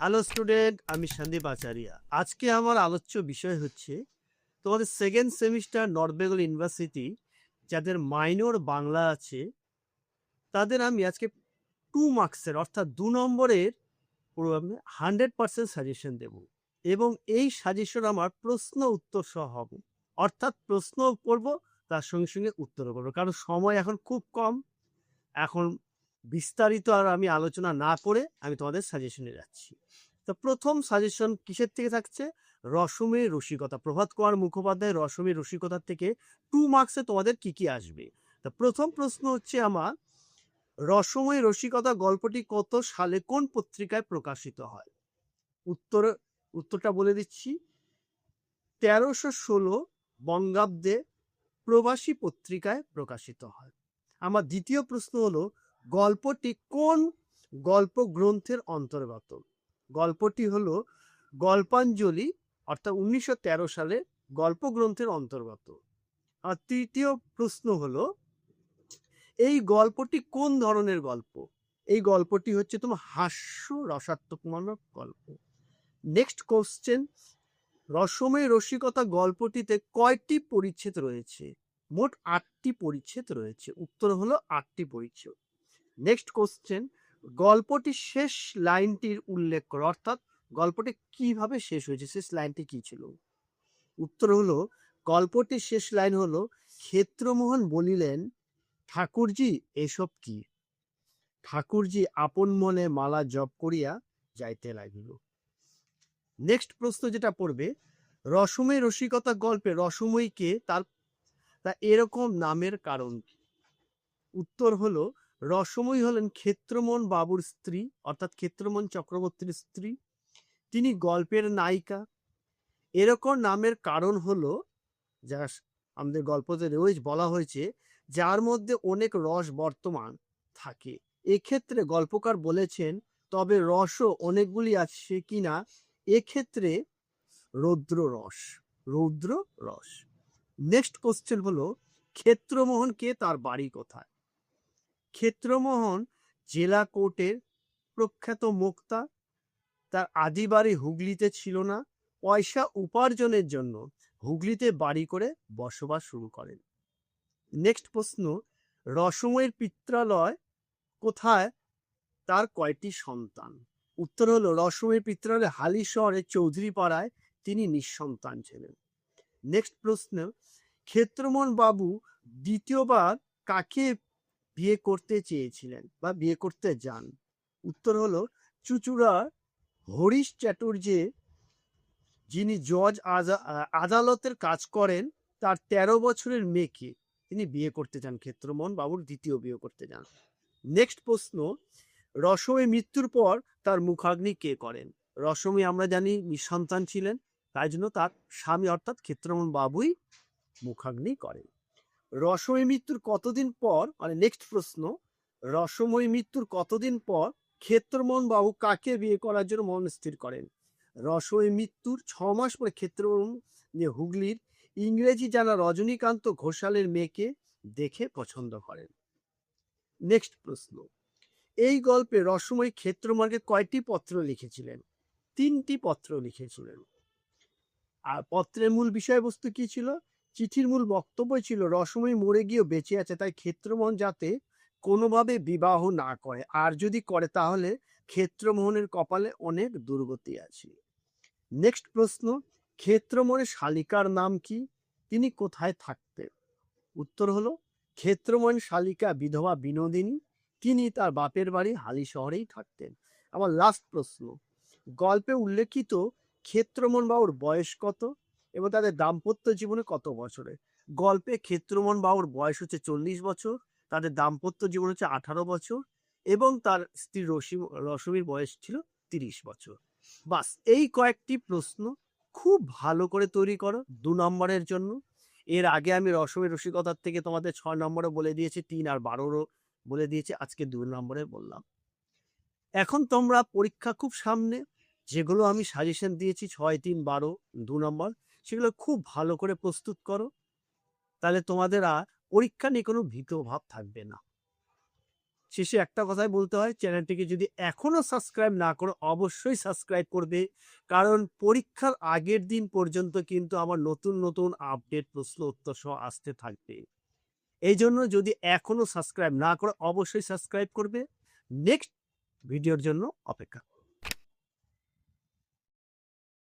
Hello student, আমি সন্দীপ আচারিয়া। আজকে আমার আলোচ্য বিষয় হচ্ছে তোমাদের second semester north Bengal university যাদের মাইনর বাংলা আছে তাদের আমি আজকে 2 মার্কসের অর্থাৎ 2 নম্বরের পুরো আমি 100% সাজেশন দেব এবং এই সাজেশন আমার প্রশ্ন উত্তর সহ হবে, অর্থাৎ প্রশ্ন করব তার সঙ্গে সঙ্গে উত্তরও করবো, কারণ সময় এখন খুব কম। এখন বিস্তারিত আর আমি আলোচনা না করে আমি তোমাদের সাজেশনে যাচ্ছি। তো প্রথম সাজেশন কিসের থেকে থাকছে? রসমের রসিকতা, প্রভাত কুমার মুখোপাধ্যায় রসমের রসিকতার থেকে 2 মার্কসে তোমাদের কি কি আসবে। তা প্রথম প্রশ্ন হচ্ছে আমার, রসময় রসিকতা গল্পটি কত সালে কোন পত্রিকায় প্রকাশিত হয়? উত্তরটা বলে দিচ্ছি। 1316 বঙ্গাব্দে প্রবাসী পত্রিকায় প্রকাশিত হয়। আমার দ্বিতীয় প্রশ্ন হলো, গল্পটি কোন গল্প গ্রন্থের অন্তর্গত? গল্পটি হলো গল্পাঞ্জলি, অর্থাৎ 1913 সালে গল্প গ্রন্থের অন্তর্গত। আর তৃতীয় প্রশ্ন হলো, এই গল্পটি কোন ধরনের গল্প? এই গল্পটি হচ্ছে তোমার হাস্য রসাত্মকমূলক গল্প। নেক্সট কোশ্চেন, রসময় রসিকতা গল্পটিতে কয়টি পরিচ্ছেদ রয়েছে? মোট 8টি পরিচ্ছেদ রয়েছে। উত্তর হলো 8টি পরিচ্ছেদ। নেক্সট কোশ্চেন, গল্পটির শেষ লাইনটির উল্লেখ করো, অর্থাৎ গল্পটি কিভাবে শেষ হয়েছে, শেষ লাইনটি কি ছিল? উত্তর হলো, গল্পটির শেষ লাইন হলো, ক্ষেত্রমোহন বলিলেন, ঠাকুরজি এসব কি? ঠাকুরজি আপন মনে মালা জপ করিয়া যাইতে লাগিল। নেক্সট প্রশ্ন যেটা পড়বে, রসময় রসিকতা গল্পে রসময়ীকে তার এরকম নামের কারণ? উত্তর হলো, রসময়ী হলেন ক্ষেত্রমোহন বাবুর স্ত্রী, অর্থাৎ ক্ষেত্রমোহন চক্রবর্তীর স্ত্রী। তিনি গল্পের নায়িকা। এরকম নামের কারণ হলো, যা আমাদের গল্পতে রোজ বলা হয়েছে, যার মধ্যে অনেক রস বর্তমান থাকে। এক্ষেত্রে গল্পকার বলেছেন, তবে রসও অনেকগুলি আছে কিনা, এক্ষেত্রে রৌদ্র রস, রৌদ্র রস। নেক্সট কোশ্চেন হলো, ক্ষেত্রমোহন কে, তার বাড়ি কোথায়? ক্ষেত্রমোহন জেলা কোর্টের প্রখ্যাত মুক্তা। তার আদি বাড়ি হুগলিতে ছিল না। পয়সা উপার্জনের জন্য হুগলিতে বাড়ি করে বসবাস শুরু করেন। নেক্সট প্রশ্ন, রসময়ের পিত্রালয় কোথায়, তার কয়টি সন্তান? উত্তর হলো, রসময়ের পিত্রালয় হালি শহরের চৌধুরী পাড়ায়, তিনি নিঃসন্তান ছিলেন। নেক্সট প্রশ্ন, ক্ষেত্রমোহন বাবু দ্বিতীয়বার কাকে বিয়ে করতে চেয়েছিলেন বা বিয়ে করতে যান? উত্তর হলো, চুঁচুড়া হরিশ চ্যাটার্জি, যিনি জজ আদালতের কাজ করেন, তার 13 বছরের মেয়েকে তিনি বিয়ে করতে চান, ক্ষেত্রমোহন বাবুর দ্বিতীয় বিয়ে করতে যান। নেক্সট প্রশ্ন, রসময় মৃত্যুর পর তার মুখাগ্নি কে করেন? রসময় আমরা জানি নিঃসন্তান ছিলেন, তাই জন্য তার স্বামী অর্থাৎ ক্ষেত্রমোহন বাবুই মুখাগ্নি করেন। রসময় মৃত্যুর কতদিন পর, মানে নেক্সট প্রশ্ন, রসময় মৃত্যুর কতদিন পর ক্ষেত্রমোহন বাবু কাকে বিয়ে করার জন্য মন স্থির করেন? রসময় মৃত্যুর 6 মাস পরে ক্ষেত্রমোহন হুগলির ইংরেজি জানা রজনীকান্ত ঘোষালের মেয়েকে দেখে পছন্দ করেন। নেক্সট প্রশ্ন, এই গল্পে রসময় ক্ষেত্রমোহনকে কয়টি পত্র লিখেছিলেন? 3টি পত্র লিখেছিলেন। আর পত্রের মূল বিষয়বস্তু কি ছিল? চিঠির মূল বক্তব্য ছিল, রসময় মরে গিয়েও বেঁচে আছে, তাই ক্ষেত্রমোহন যাতে কোনোভাবে বিবাহ না করে, আর যদি করে তাহলে ক্ষেত্রমোহনের কপালে অনেক দুর্গতি আছে। নেক্সট প্রশ্ন, ক্ষেত্রমোহনের শালিকার নাম কি? তিনি কোথায় থাকতেন? উত্তর হলো, ক্ষেত্রমোহন শালিকা বিধবা বিনোদিনী, তিনি তার বাপের বাড়ি হালি শহরেই থাকতেন। আমার লাস্ট প্রশ্ন, গল্পে উল্লেখিত ক্ষেত্রমোহন বাবুর বয়স কত এবং তাদের দাম্পত্য জীবনে কত বছরে? গল্পে ক্ষেত্রমোহন বাবুর বয়স হচ্ছে 40 বছর, তাদের দাম্পত্য জীবন হচ্ছে 18 বছর এবং তার স্ত্রী রসমীর বয়স ছিল 30 বছর। বাস, এই কয়েকটি প্রশ্ন খুব ভালো করে তৈরি করো 2 নম্বরের জন্য। এর আগে আমি রসমের রসিকতার থেকে তোমাদের 6 নম্বরে বলে দিয়েছি, 3 আর 12 বলে দিয়েছি, আজকে 2 নম্বরে বললাম। এখন তোমরা পরীক্ষা খুব সামনে, যেগুলো আমি সাজেশন দিয়েছি 6, 3, 12, 2 নম্বর, সেগুলো খুব ভালো করে প্রস্তুত করো, তাহলে তোমাদের আর পরীক্ষা নিয়ে কোনো ভীত ভাব থাকবে না। শেষে একটা কথাই বলতে হয়, চ্যানেলটিকে যদি এখনো সাবস্ক্রাইব না করো অবশ্যই সাবস্ক্রাইব করবে। কারণ পরীক্ষার আগের দিন পর্যন্ত কিন্তু আমার নতুন, নতুন আপডেট প্রশ্ন উত্তর সহ আসতে থাকবে। এইজন্য যদি এখনো সাবস্ক্রাইব না করো অবশ্যই সাবস্ক্রাইব করবে। নেক্সট ভিডিওর জন্য অপেক্ষা।